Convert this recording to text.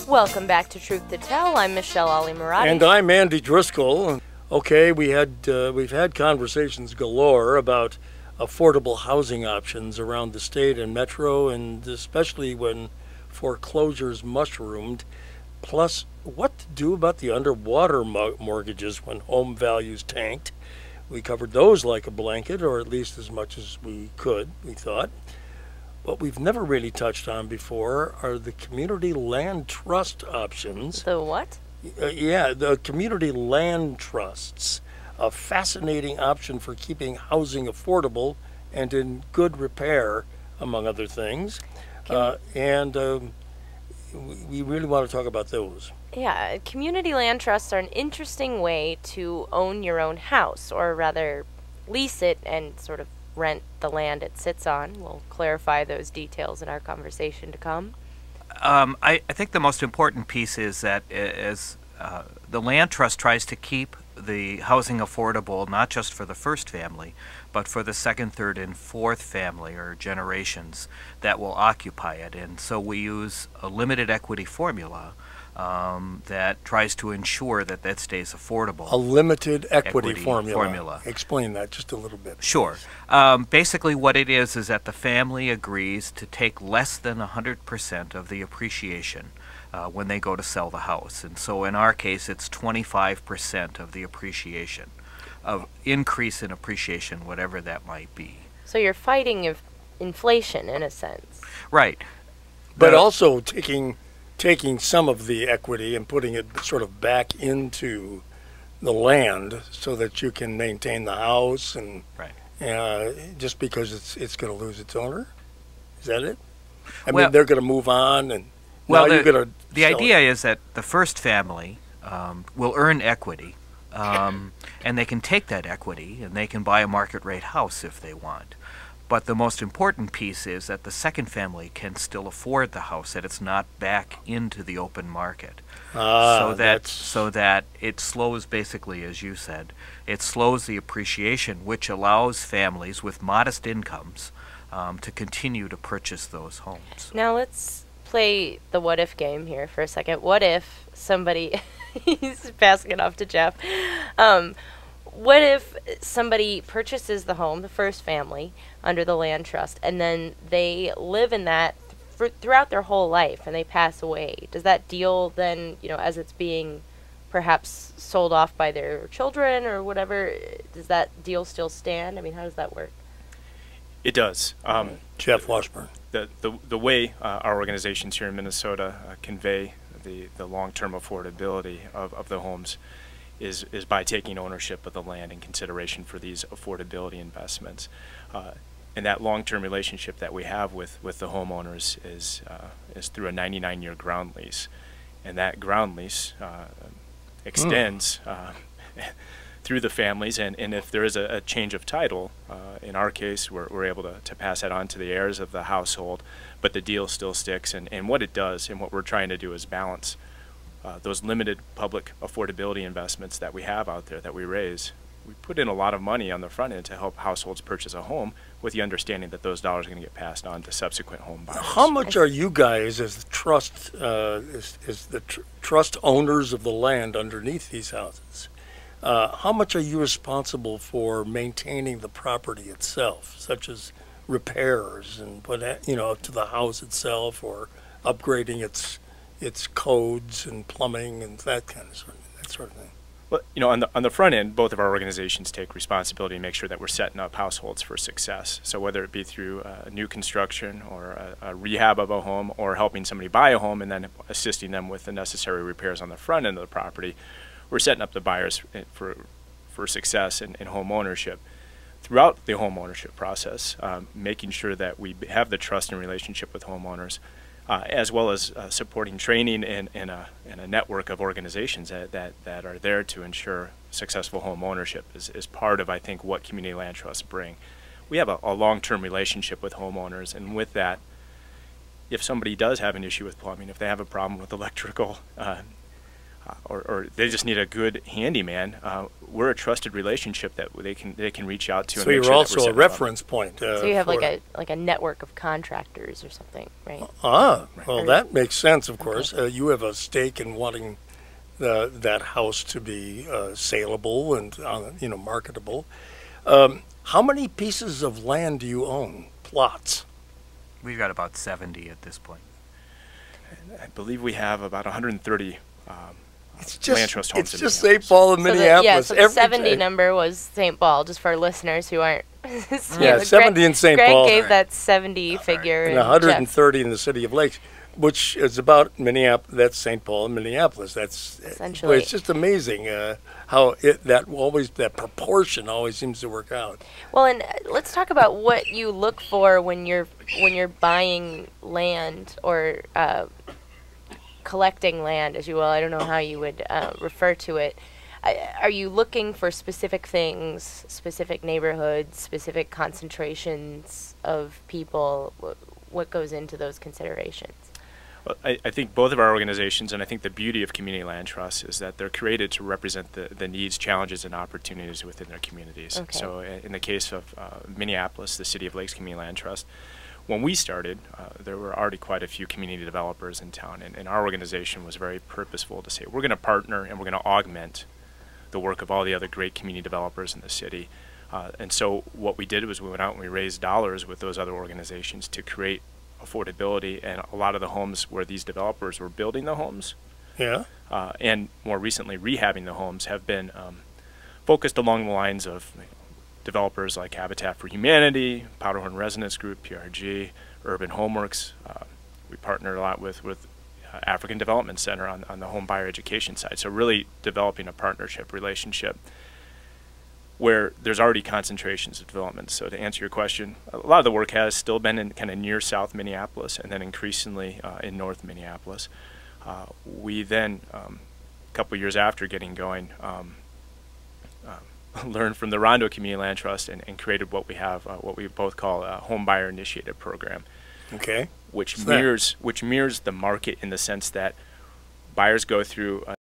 Welcome back to Truth to Tell. I'm Michelle Ali-Murati. And I'm Andy Driscoll. Okay, we've had conversations galore about affordable housing options around the state and metro, and especially when foreclosures mushroomed. Plus, what to do about the underwater mortgages when home values tanked. We covered those like a blanket, or at least as much as we could, we thought. What we've never really touched on before are the community land trust options. The what? Yeah, the community land trusts. A fascinating option for keeping housing affordable and in good repair, among other things. We really want to talk about those. Yeah, community land trusts are an interesting way to own your own house, or rather lease it and sort of rent the land it sits on. We'll clarify those details in our conversation to come. I think the most important piece is that as the land trust tries to keep the housing affordable, not just for the first family, but for the second, third, and fourth family or generations that will occupy it. And so we use a limited equity formula that tries to ensure that that stays affordable. A limited equity formula. Explain that just a little bit. Sure. Basically what it is that the family agrees to take less than 100% of the appreciation when they go to sell the house. And so in our case, it's 25% of the appreciation, of increase in appreciation, whatever that might be. So you're fighting inflation in a sense. Right. But also taking some of the equity and putting it sort of back into the land so that you can maintain the house, and just because it's going to lose its owner. Is that it? I mean, they're going to move on, and the idea is that the first family will earn equity, and they can take that equity and they can buy a market rate house if they want. But the most important piece is that the second family can still afford the house, that it's not back into the open market. So that it slows, basically, as you said, it slows the appreciation, which allows families with modest incomes to continue to purchase those homes. Now let's play the what if game here for a second. What if somebody, he's passing it off to Jeff, what if somebody purchases the home, the first family, under the land trust, and then they live in that throughout their whole life and they pass away? Does that deal then, as it's being perhaps sold off by their children or whatever, does that deal still stand? I mean, how does that work? It does. Jeff Washburn. The way our organizations here in Minnesota convey the long-term affordability of the homes is by taking ownership of the land in consideration for these affordability investments. And that long-term relationship that we have with the homeowners is through a 99-year ground lease. And that ground lease extends through the families, and if there is a change of title, in our case, we're able to pass that on to the heirs of the household, but the deal still sticks. And what it does, and what we're trying to do, is balance those limited public affordability investments that we have out there that we raise. We put in a lot of money on the front end to help households purchase a home with the understanding that those dollars are going to get passed on to subsequent home buyers. How much are you guys, as the trust, trust owners of the land underneath these houses, how much are you responsible for maintaining the property itself, such as repairs and to the house itself, or upgrading its codes and plumbing and that sort of thing? Well, on the front end, both of our organizations take responsibility to make sure that we're setting up households for success. So whether it be through new construction or a rehab of a home, or helping somebody buy a home and then assisting them with the necessary repairs on the front end of the property, we're setting up the buyers for success in home ownership. Throughout the home ownership process, making sure that we have the trust and relationship with homeowners, as well as supporting training in a network of organizations that are there to ensure successful home ownership is part of, I think, what community land trusts bring. We have a long-term relationship with homeowners, and with that, if somebody does have an issue with plumbing, if they have a problem with electrical, or they just need a good handyman, we're a trusted relationship that they can reach out to. So and make you're sure that we're also a setting them up. reference point. So you have like a network of contractors or something, right? Well, Or- that makes sense, of course. You have a stake in wanting that house to be saleable and marketable. How many pieces of land do you own? Plots? We've got about 70 at this point. I believe we have about 130 It's land trust homes. It's in just Minneapolis. St. Paul and So Minneapolis. so the every 70 day. number was St. Paul, just for our listeners who aren't. Yeah, 70 in St. Greg Paul. gave that 70 figure. And Jeff- 130 in the city of Lakes, which is about Minneapolis. That's St. Paul and Minneapolis. That's Essentially. Well, it's just amazing how that proportion always seems to work out. Well, and let's talk about what you look for when you're buying land or collecting land, as you will. I don't know how you would refer to it. Are you looking for specific things, specific neighborhoods, specific concentrations of people? What goes into those considerations? Well, I think both of our organizations, and I think the beauty of community land trusts is that they're created to represent the needs, challenges, and opportunities within their communities. Okay. So in the case of Minneapolis, the City of Lakes Community Land Trust, when we started, there were already quite a few community developers in town, and our organization was very purposeful to say, we're going to partner and we're going to augment the work of all the other great community developers in the city. And so what we did was we went out and we raised dollars with those other organizations to create affordability, and a lot of the homes where these developers were building the homes Yeah. and more recently rehabbing the homes have been focused along the lines of developers like Habitat for Humanity, Powderhorn Resonance Group, PRG, Urban Homeworks. We partner a lot with African Development Center on the home buyer education side. So really developing a partnership relationship where there's already concentrations of development. So to answer your question, a lot of the work has still been in kind of near South Minneapolis and then increasingly in North Minneapolis. We then, a couple years after getting going, learned from the Rondo Community Land Trust and created what we have, what we both call a home buyer initiative program. Okay. Which mirrors the market in the sense that buyers go through